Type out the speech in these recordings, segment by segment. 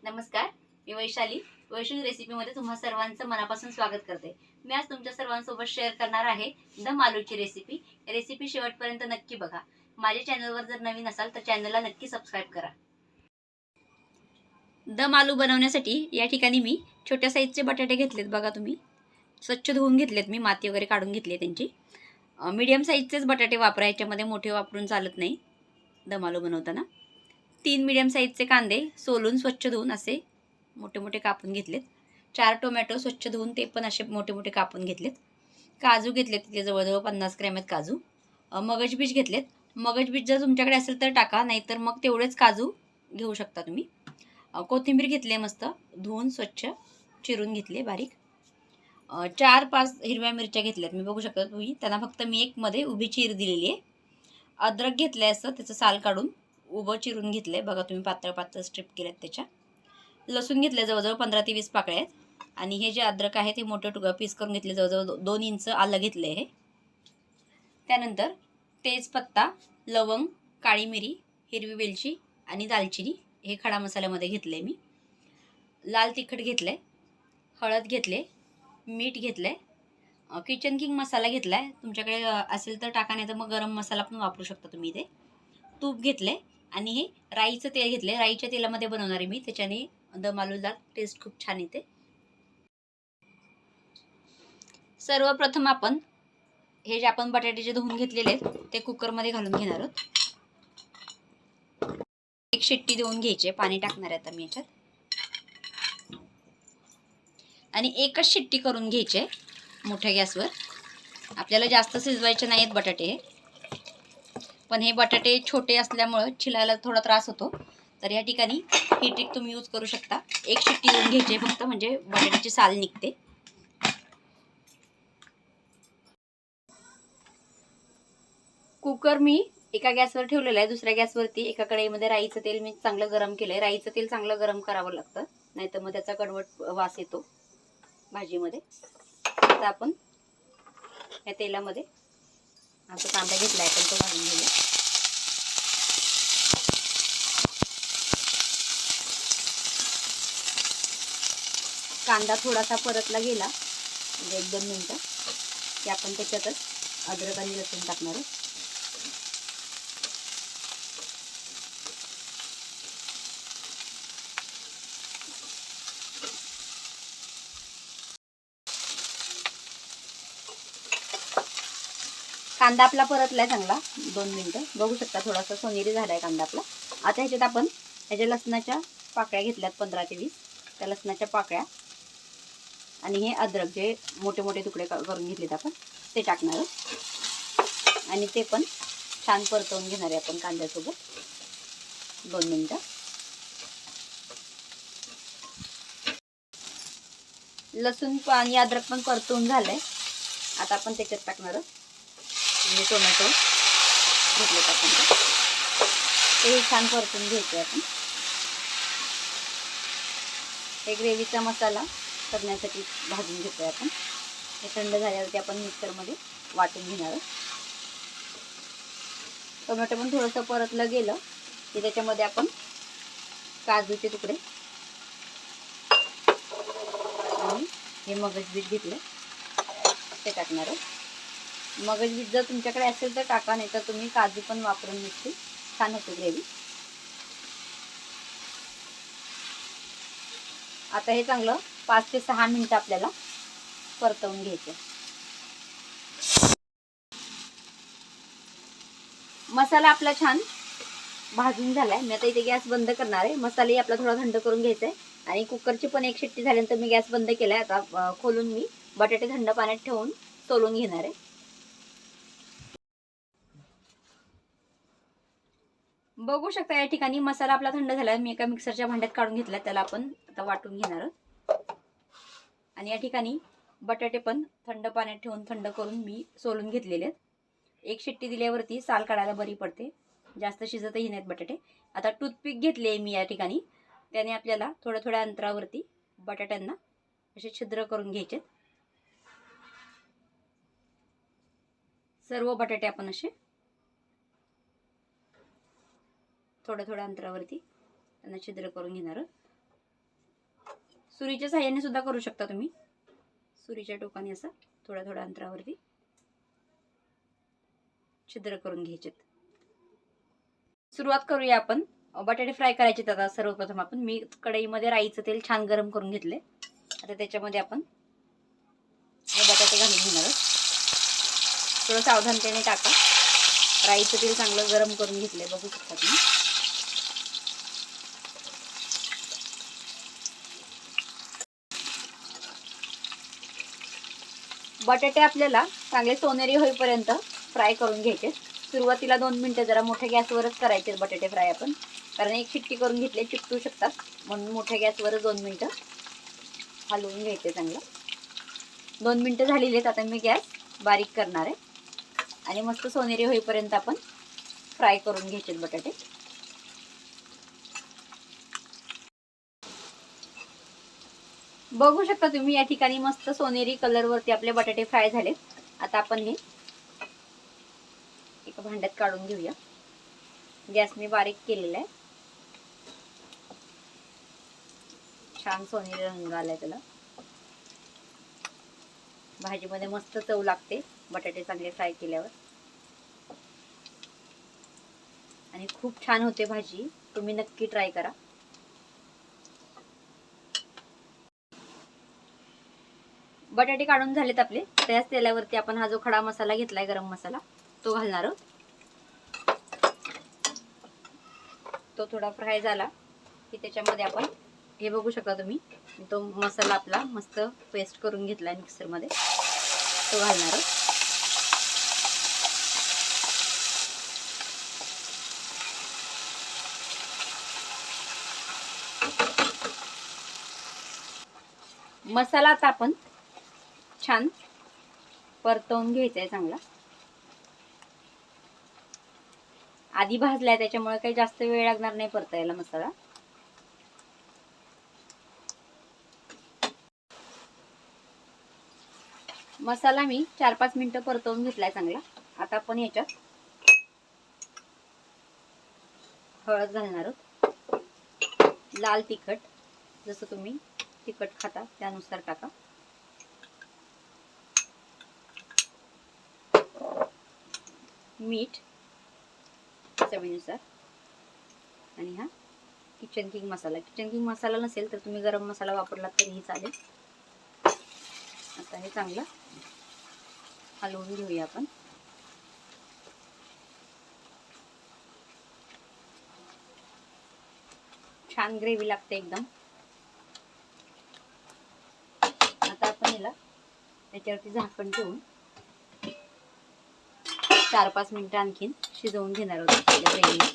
नमस्कार, मी वैशाली. वैशूस रेसिपीमध्ये तुम्हा सर्वांचं मनापासून स्वागत करते. मी आज तुमच्या सर्वांसोबत शेअर करणार आहे दम आलूची रेसिपी. रेसिपी शेवटपर्यंत नक्की बघा. माझ्या चॅनलवर जर नवीन असाल तर चॅनलला नक्की सबस्क्राईब करा. दम आलू बनवण्यासाठी या ठिकाणी मी छोट्या साईजचे बटाटे घेतलेत. बघा तुम्ही, स्वच्छ धुवून घेतलेत. मी माती वगैरे काढून घेतली त्यांची. मीडियम साईजचेच बटाटे वापरा, याच्यामध्ये मोठे वापरून चालत नाही दम आलू बनवताना. 3 मीडियम साईजचे कांदे सोलून स्वच्छ धुवून असे मोठे मोठे कापून घेतलेत. 4 टोमॅटो स्वच्छ धुवून ते पण असे मोठे मोठे कापून घेतलेत. काजू घेतलेत, तिथे जवळजवळ 50 ग्रॅम आहेत काजू. मगजबीज घेतलेत. मगजबीज जर तुमच्याकडे असेल तर टाका, नाहीतर मग तेवढेच काजू घेऊ शकता तुम्ही. कोथिंबीर घेतली, मस्त धुवून स्वच्छ चिरून घेतले बारीक. 4-5 हिरव्या मिरच्या घेतल्यात, मी बघू शकता तुम्ही. त्यांना फक्त मी एक मध्ये उभी चीर दिलेली आहे. अद्रक घेतलं आहे, असं त्याचं साल काढून उभं चिरून घेतलं आहे. बघा तुम्ही, पातळ पातळ स्ट्रिप केल्यात त्याच्या. लसूण घेतले, जवळजवळ 15 ते 20 पाकळ्या आहेत. आणि हे जे अद्रक आहे ते मोठे पीस करून घेतले, जवळजवळ 2 इंच आलं घेतलं आहे. त्यानंतर तेजपत्ता, लवंग, काळी मिरी, हिरवी वेलची आणि दालचिनी हे खडा मसाल्यामध्ये घेतलं आहे मी. लाल तिखट घेतलं आहे, हळद घेतले, मीठ घेतलं आहे, किचन किंग मसाला घेतला आहे. तुमच्याकडे असेल तर टाका, नाही तर मग गरम मसाला पण वापरू शकता तुम्ही. ते तूप घेतले आणि हे राईचं तेल घेतले. राईच्या तेलामध्ये बनवणार आहे मी, त्याच्याने दम आलूला टेस्ट खूप छान येते. सर्वप्रथम आपण हे जे आपण बटाटे धुवून घेतलेले आहेत ते कुकरमध्ये घालून घेणार आहोत. एक शिट्टी देऊन घ्यायची. पाणी टाकणार आहे आता मी याच्यात, आणि एकच शिट्टी करून घ्यायची मोठ्या गॅसवर. आपल्याला जास्त शिजवायचे नाहीत बटाटे हे, पण हे बटाटे छोटे असल्यामुळं छिलायला थोडा त्रास होतो. तर या ठिकाणी ही ट्रिक तुम्ही यूज करू शकता. एक शिट्टी देऊन घ्यायची फक्त, म्हणजे बटाट्याची साल निघते. कुकर मी एका गॅसवर ठेवलेला आहे. दुसऱ्या गॅसवरती एका कढईमध्ये राईचं तेल मी चांगलं गरम केलंय. राईचं तेल चांगलं गरम करावं लागतं, नाहीतर मग त्याचा कडवट वास येतो भाजीमध्ये. आता आपण या तेलामध्ये असं कांदा घेतला आहे, आपण तो घालून घेऊया. कांदा थोडासा परतला गेला म्हणजे 1-2 मिनिटं की आपण त्याच्यातच अद्रक आणि लसूण टाकणार आहोत. कांदा आपला परतलाय चांगला 2 मिनिटं, बघू शकता थोडासा सोनेरी झालाय कांदा आपला. आता ह्याच्यात आपण ह्याच्या लसणाच्या पाकळ्या घेतल्यात 15 ते 20. त्या लसणाच्या पाकळ्या आणि हे अद्रक जे मोठे मोठे तुकडे करून घेतलेत आपण ते टाकणार आहोत. आणि ते पण छान परतवून घेणार आहे आपण कांद्यासोबत 2 मिनिटं. लसूण आणि अद्रक पण परतवून झालंय. आता आपण त्याच्यात टाकणार आहोत म्हणजे टोमॅटो घेतलेत आपण, ते छान परतून घ्यायचे आपण. हे ग्रेव्हीचा मसाला करण्यासाठी भाजून घेतोय आपण. हे थंड झाल्यावरती आपण मिक्सरमध्ये वाटून घेणार आहोत. टोमॅटो पण थोडंसं परतलं गेलं की त्याच्यामध्ये आपण काजूचे तुकडे आणि हे मगजबीज घेतले ते टाकणार आहोत. मगजबीज जर तुमच्याकडे असेल तर टाका, नाही तर तुम्ही काजू पण वापरून मिक्सी छान होते ग्रेव्ही. आता हे चांगलं 5 ते 6 मिनिटं आपल्याला परतवून घ्यायचं. मसाला आपला छान भाजून झालाय. मी आता इथे गॅस बंद करणार आहे. मसालाही आपला थोडा थंड करून घ्यायचा आहे. आणि कुकरची पण एक शिट्टी झाल्यानंतर मी गॅस बंद केलाय. आता खोलून मी बटाटे थंड पाण्यात ठेवून सोलून घेणार आहे. बघू शकता या ठिकाणी मसाला आपला थंड झाला. मी एका मिक्सरच्या भांड्यात काढून घेतला, त्याला आपण आता वाटून घेणार आहोत. आणि या ठिकाणी बटाटे पण थंड पाण्यात ठेवून थंड करून मी सोलून घेतलेले आहेत. एक शिट्टी दिल्यावरती साल काढायला बरी पडते, जास्त शिजतही नाहीत बटाटे. आता टूथपिक घेतली आहे मी या ठिकाणी, त्याने आपल्याला थोड्या थोड्या अंतरावरती बटाट्यांना असे छिद्र करून घ्यायचे. सर्व बटाटे आपण असे थोड्या थोड्या अंतरावरती त्यांना छिद्र करून घेणार आहोत. सुरीच्या साह्याने सुद्धा करू शकता तुम्ही. सुरीच्या टोकाने असं थोड्या थोड्या अंतरावरती छिद्र करून घ्यायचे. सुरुवात करूया आपण. बटाटे फ्राय करायचे. आता सर्वप्रथम आपण मी कढईमध्ये राईचं तेल छान गरम करून घेतले. आता त्याच्यामध्ये आपण हे बटाटे घालून घेणार आहोत. थोडं सावधानतेने टाका. राईचं तेल चांगलं गरम करून घेतलंय, बघू शकता तुम्ही. बटाटे आपल्याला चांगले सोनेरी होईपर्यंत फ्राय करून घ्यायचे. सुरुवातीला 2 मिनिटं जरा मोठ्या गॅसवरच करायचे बटाटे फ्राय आपण, कारण एक शिट्टी करून घेतले चिकटू शकतात, म्हणून मोठ्या गॅसवरच 2 मिनिटं हलवून घ्यायचे चांगलं. 2 मिनिटं झालेली आहेत. आता मी गॅस बारीक करणार आहे आणि मस्त सोनेरी होईपर्यंत आपण फ्राय करून घ्यायचे बटाटे. बघू शकता तुम्ही या ठिकाणी मस्त सोनेरी कलरवरती आपले बटाटे फ्राय झाले. आता आपण हे एका भांड्यात काढून घेऊया. गॅस मी बारीक केलेला आहे. छान सोनेरी रंग आलाय त्याला. भाजीमध्ये मस्त चव लागते बटाटे चांगले फ्राय केल्यावर आणि खूप छान होते भाजी. तुम्ही नक्की ट्राय करा. बटाटे काढून झालेत आपले. त्याच तेलावरती आपण हा जो खडा मसाला घेतलाय, गरम मसाला, तो घालणार आहोत. तो थोडा फ्राय झाला की त्याच्यामध्ये आपण हे बघू शकता तुम्ही, तो मसाला आपला मस्त पेस्ट करून घेतलाय मिक्सर मध्ये, तो घालणार आहोत. मसाला आता आपण छान परतवून घ्यायचा आहे चांगला. आधी भाजलाय त्याच्यामुळे काही जास्त वेळ लागणार नाही परतायला मसाला. मसाला मी 4-5 मिनिटं परतवून घेतलाय चांगला. आता आपण याच्यात हळद घालणार आहोत. लाल तिखट, जसं तुम्ही तिखट खाता त्यानुसार टाका. मीठ चवीनुसार. आणि हा किचन किंग मसाला. किचन किंग मसाला नसेल तर तुम्ही गरम मसाला वापरला तरीही चालेल. आता हे चांगलं हलवून घेऊया आपण. छान ग्रेव्ही लागते एकदम. आता आपण याला त्याच्यावरती झाकण ठेवून 4-5 मिनिटं आणखीन शिजवून घेणार आहोत या ग्रेव्हीला.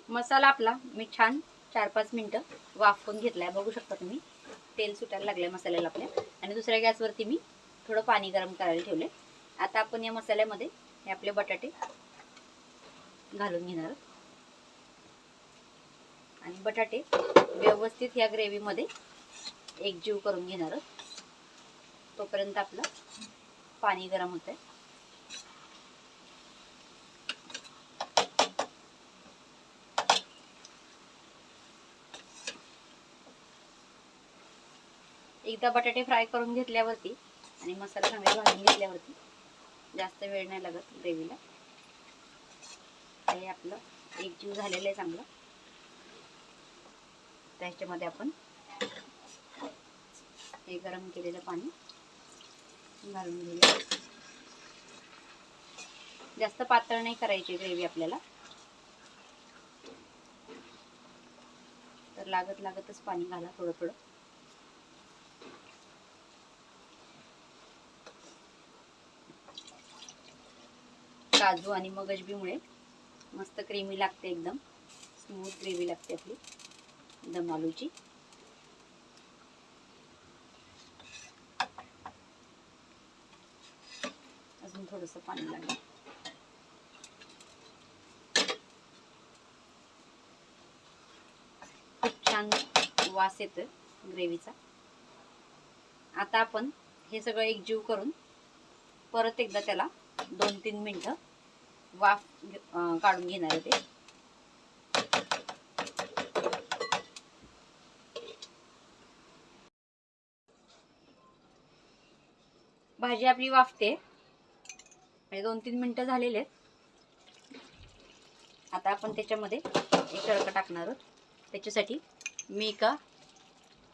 मसाला आपला मी छान 4-5 मिनिटं वाफवून घेतलाय, बघू शकता तुम्ही. तेल सुटायला लागलंय मसाल्याला आपल्या. आणि दुसऱ्या गॅसवरती मी थोडं पाणी गरम करायला ठेवले. आता आपण या मसाल्यामध्ये हे आपले बटाटे घालून घेणार आहोत आणि बटाटे व्यवस्थित या ग्रेव्ही मध्ये एकजीव करून घेणार आहोत. तोपर्यंत आपलं पाणी गरम होतंय. एकदा बटाटे फ्राय करून घेतल्यावरती आणि मसाला चांगला भाजून घेतल्यावरती जास्त वेळ नाही लागत ग्रेव्हीला. हे आपलं एकजीव झालेलं आहे चांगलं. त्याच्यामध्ये आपण हे गरम केलेलं पाणी घालून घेऊया. जास्त पातळ नाही करायची ग्रेव्ही आपल्याला, तर लागत लागतच पाणी घाला थोडं थोडं. काजू आणि मगजबीमुळे मस्त क्रीमी लागते, एकदम स्मूथ ग्रेव्ही लागते आपली दम आलूची. अजून थोडंसं पाणी लागेल. खूप छान वास येतो ग्रेव्हीचा. आता आपण हे सगळं एकजीव करून परत एकदा त्याला 2-3 मिनिटं वाफ काढून घेणार आहे ते. भाजी आपली वाफते म्हणजे 2-3 मिनिटं झालेले आहेत. आता आपण त्याच्यामध्ये एक तडका टाकणार आहोत. त्याच्यासाठी मी एका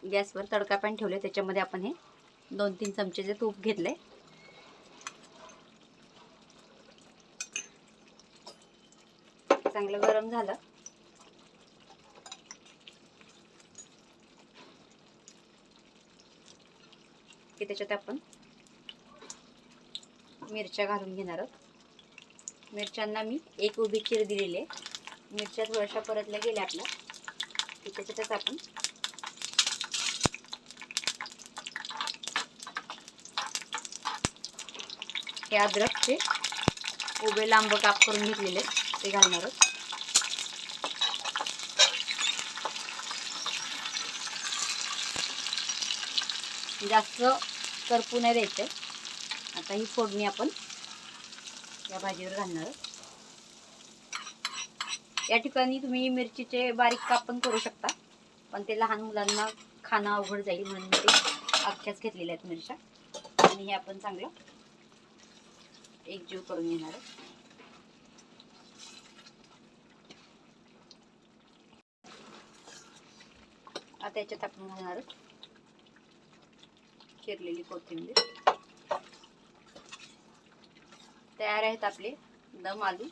गॅसवर तडका पॅन ठेवले. त्याच्यामध्ये आपण हे 2-3 चमचे तूप घेतले. चांगलं गरम झालं की त्याच्यात आपण मिरच्या घालून घेणार आहोत. मिरच्यांना मी एक उभी चीर दिलेली आहे. मिरच्या थोड्याशा परतल्या गेल्या आपल्या की त्याच्यातच आपण हे अद्रकचे उभे लांब काप करून घेतलेले ते घालणार आहोत. जास्त करपू नाही द्यायचं. आता ही फोडणी आपण या भाजीवर घालणार आहोत. या ठिकाणी तुम्ही मिरचीचे बारीक काप पण करू शकता, पण ते लहान मुलांना खाणं अवघड जाईल म्हणून ते अख्ख्याच घेतलेल्या आहेत मिरच्या. आणि हे आपण चांगलं एकजीव करून घेणार आहोत. आता याच्यात आपण घालणार आहोत चिरलेली कोथिंबीर. तयार आहेत आपले दम आलू.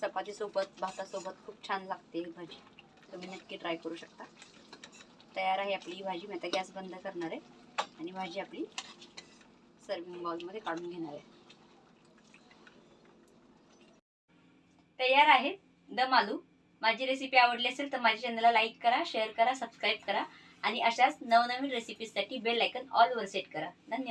चपातीसोबत भातासोबत खूप छान लागते ही भाजी. तुम्ही नक्की ट्राय करू शकता. तयार आहे आपली ही भाजी. मी आता गॅस बंद करणार आहे आणि भाजी आपली सर्विंग बाउलमध्ये काढून घेणार आहे. तयार आहे दम आलू. माझी रेसिपी आवडली असेल तर माझ्या चॅनलला लाईक करा, शेअर करा, सबस्क्राईब करा आणि अशाच नवनवीन रेसिपीजसाठी बेल आयकॉन ऑल वर सेट करा. धन्यवाद.